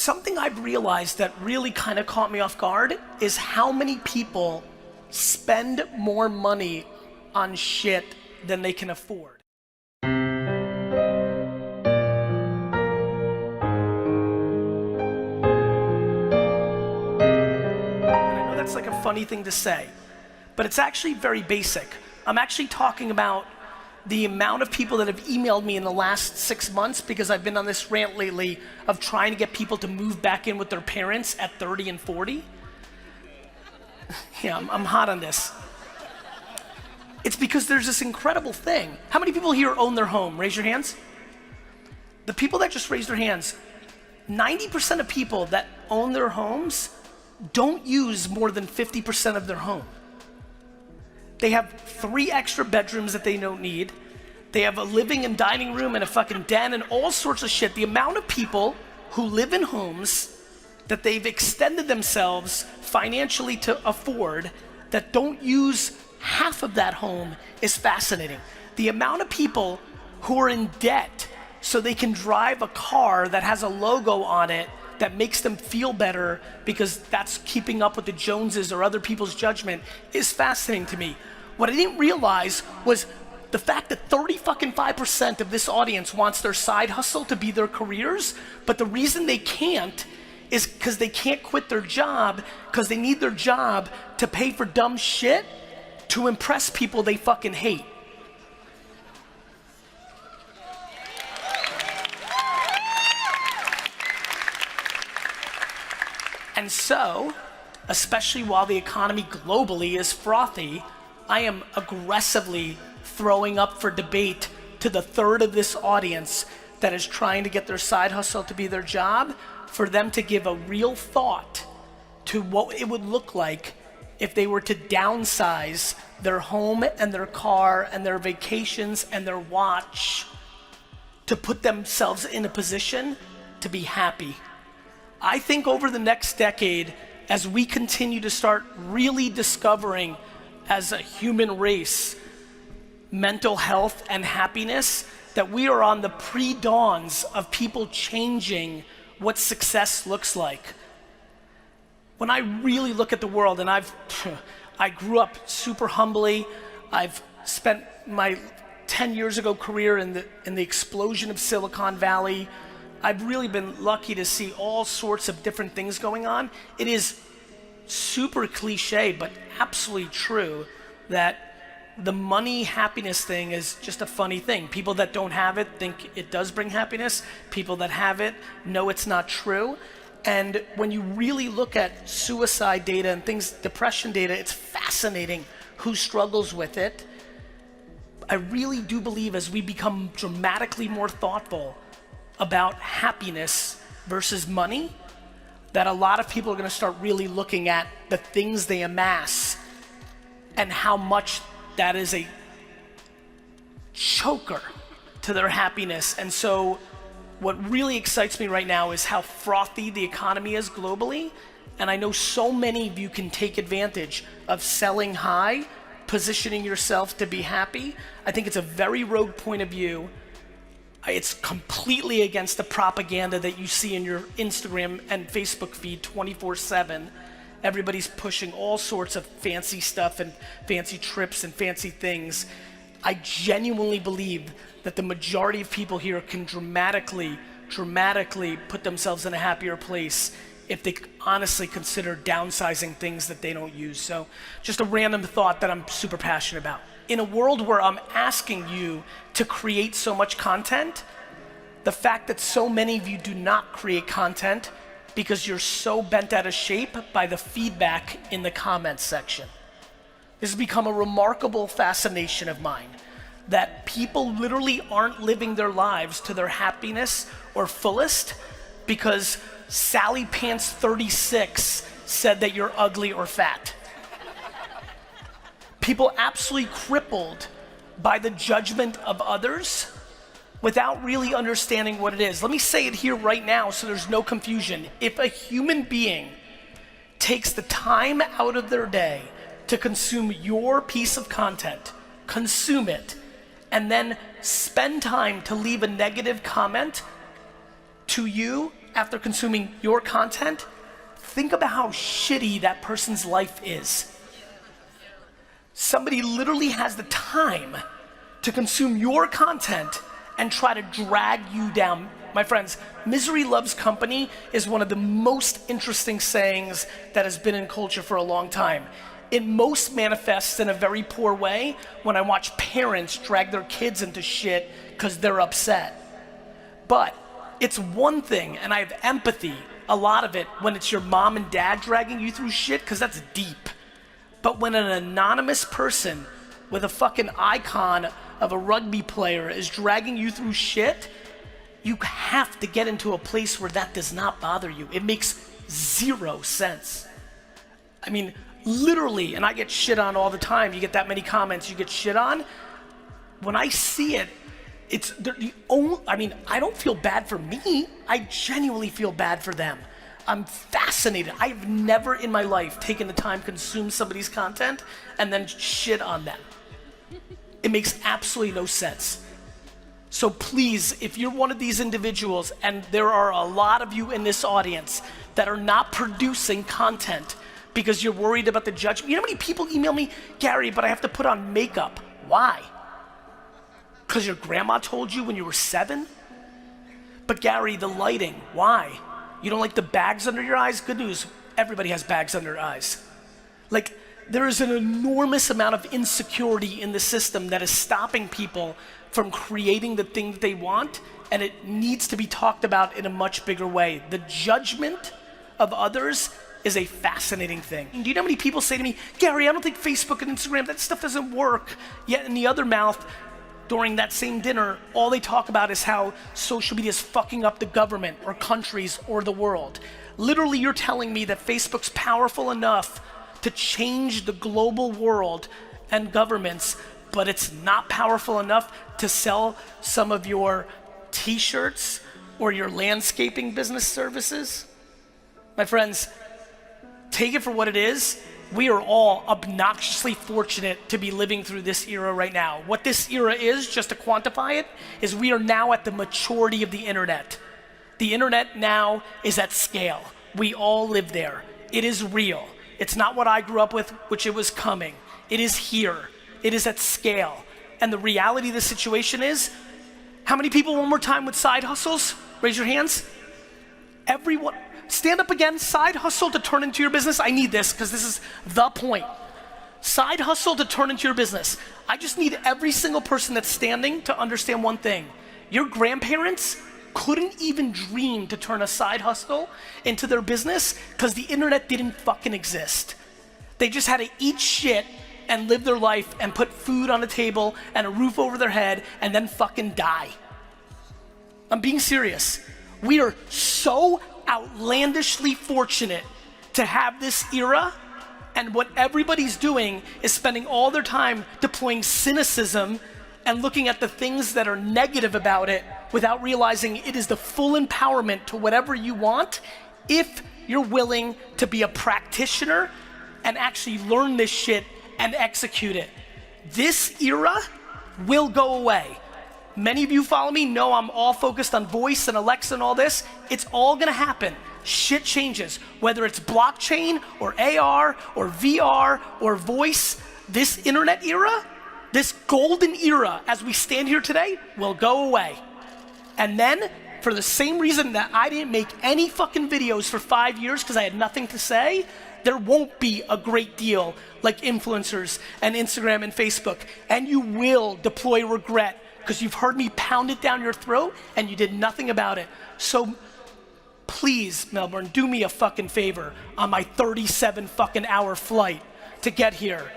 something I've realized that really kind of caught me off guard is how many people spend more money on shit than they can afford. That's like a funny thing to say, but it's actually very basic. I'm actually talking about the amount of people that have emailed me in the last 6 months, because I've been on this rant lately of trying to get people to move back in with their parents at 30 and 40. Yeah, I'm hot on this. It's because there's this incredible thing. How many people here own their home? Raise your hands. The people that just raised their hands, 90% of people that own their homes don't use more than 50% of their home. They have 3 extra bedrooms that they don't need. They have a living and dining room and a fucking den and all sorts of shit. The amount of people who live in homes that they've extended themselves financially to afford that don't use half of that home is fascinating. The amount of people who are in debt so they can drive a car that has a logo on it that makes them feel better because that's keeping up with the Joneses or other people's judgment is fascinating to me. What I didn't realize was the fact that 35% of this audience wants their side hustle to be their careers, but the reason they can't is because they can't quit their job because they need their job to pay for dumb shit to impress people they fucking hate. And so, especially while the economy globally is frothy, I am aggressively throwing up for debate to the third of this audience that is trying to get their side hustle to be their job, for them to give a real thought to what it would look like if they were to downsize their home and their car and their vacations and their watch to put themselves in a position to be happy. I think over the next decade, as we continue to start really discovering as a human race mental health and happiness, that we are on the pre-dawns of people changing what success looks like. When I really look at the world, and I grew up super humbly, I've spent my 10 years ago career in the explosion of Silicon Valley. I've really been lucky to see all sorts of different things going on. It is super cliche, but absolutely true, that the money happiness thing is just a funny thing. People that don't have it think it does bring happiness. People that have it know it's not true. And when you really look at suicide data and things, depression data, it's fascinating who struggles with it. I really do believe as we become dramatically more thoughtful about happiness versus money, that a lot of people are gonna start really looking at the things they amass and how much that is a choker to their happiness. And so what really excites me right now is how frothy the economy is globally. And I know so many of you can take advantage of selling high, positioning yourself to be happy. I think it's a very rogue point of view. It's completely against the propaganda that you see in your Instagram and Facebook feed 24/7. Everybody's pushing all sorts of fancy stuff and fancy trips and fancy things. I genuinely believe that the majority of people here can dramatically put themselves in a happier place if they honestly consider downsizing things that they don't use. So just a random thought that I'm super passionate about. In a world where I'm asking you to create so much content, the fact that so many of you do not create content because you're so bent out of shape by the feedback in the comments section. This has become a remarkable fascination of mine, that people literally aren't living their lives to their happiness or fullest because Sally Pants 36 said that you're ugly or fat. People absolutely crippled by the judgment of others without really understanding what it is. Let me say it here right now so there's no confusion. If a human being takes the time out of their day to consume your piece of content, consume it, and then spend time to leave a negative comment to you after consuming your content, think about how shitty that person's life is. Somebody literally has the time to consume your content and try to drag you down. My friends, misery loves company is one of the most interesting sayings that has been in culture for a long time. It most manifests in a very poor way when I watch parents drag their kids into shit because they're upset. But it's one thing, and I have empathy, a lot of it, when it's your mom and dad dragging you through shit, because that's deep. But when an anonymous person with a fucking icon of a rugby player is dragging you through shit, you have to get into a place where that does not bother you. It makes zero sense. I mean, literally, and I get shit on all the time. You get that many comments, you get shit on. When I see it, it's the only, I mean, I don't feel bad for me. I genuinely feel bad for them. I'm fascinated. I've never in my life taken the time to consume somebody's content and then shit on them. It makes absolutely no sense. So please, if you're one of these individuals, and there are a lot of you in this audience that are not producing content because you're worried about the judgment. You know how many people email me, Gary, but I have to put on makeup. Why? Because your grandma told you when you were 7? But Gary, the lighting, why? You don't like the bags under your eyes? Good news, everybody has bags under their eyes. Like, there is an enormous amount of insecurity in the system that is stopping people from creating the thing that they want, and it needs to be talked about in a much bigger way. The judgment of others is a fascinating thing. Do you know how many people say to me, Gary, I don't think Facebook and Instagram, that stuff doesn't work. Yet in the other mouth, during that same dinner, all they talk about is how social media is fucking up the government or countries or the world. Literally, you're telling me that Facebook's powerful enough to change the global world and governments, but it's not powerful enough to sell some of your t-shirts or your landscaping business services? My friends, take it for what it is. We are all obnoxiously fortunate to be living through this era right now. What this era is, just to quantify it, is we are now at the maturity of the internet. The internet now is at scale. We all live there. It is real. It's not what I grew up with, which it was coming. It is here. It is at scale. And the reality of the situation is, how many people, one more time, with side hustles? Raise your hands. Everyone. Stand up again. Side hustle to turn into your business. I need this because this is the point. Side hustle to turn into your business. I just need every single person that's standing to understand one thing. Your grandparents couldn't even dream to turn a side hustle into their business because the internet didn't fucking exist. They just had to eat shit and live their life and put food on the table and a roof over their head and then fucking die. I'm being serious. We are so outlandishly fortunate to have this era, and what everybody's doing is spending all their time deploying cynicism and looking at the things that are negative about it without realizing it is the full empowerment to whatever you want if you're willing to be a practitioner and actually learn this shit and execute it. This era will go away. Many of you follow me know I'm all focused on voice and Alexa and all this. It's all gonna happen. Shit changes. Whether it's blockchain or AR or VR or voice, this internet era, this golden era as we stand here today will go away. And then, for the same reason that I didn't make any fucking videos for 5 years because I had nothing to say, there won't be a great deal like influencers and Instagram and Facebook. And you will deploy regret because you've heard me pound it down your throat and you did nothing about it. So please, Melbourne, do me a fucking favor on my 37 fucking hour flight to get here.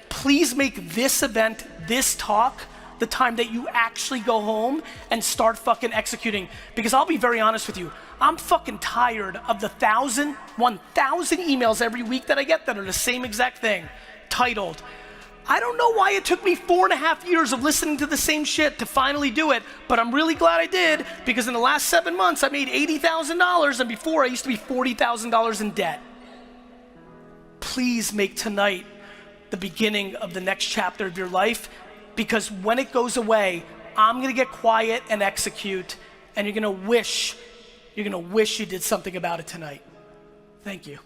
Please make this event, this talk, the time that you actually go home and start fucking executing. Because I'll be very honest with you, I'm fucking tired of the 1,000 emails every week that I get that are the same exact thing, titled, I don't know why it took me 4.5 years of listening to the same shit to finally do it, but I'm really glad I did, because in the last 7 months I made $80,000, and before I used to be $40,000 in debt. Please make tonight the beginning of the next chapter of your life, because when it goes away, I'm gonna get quiet and execute, and you're gonna wish you're going to wish you did something about it tonight. Thank you.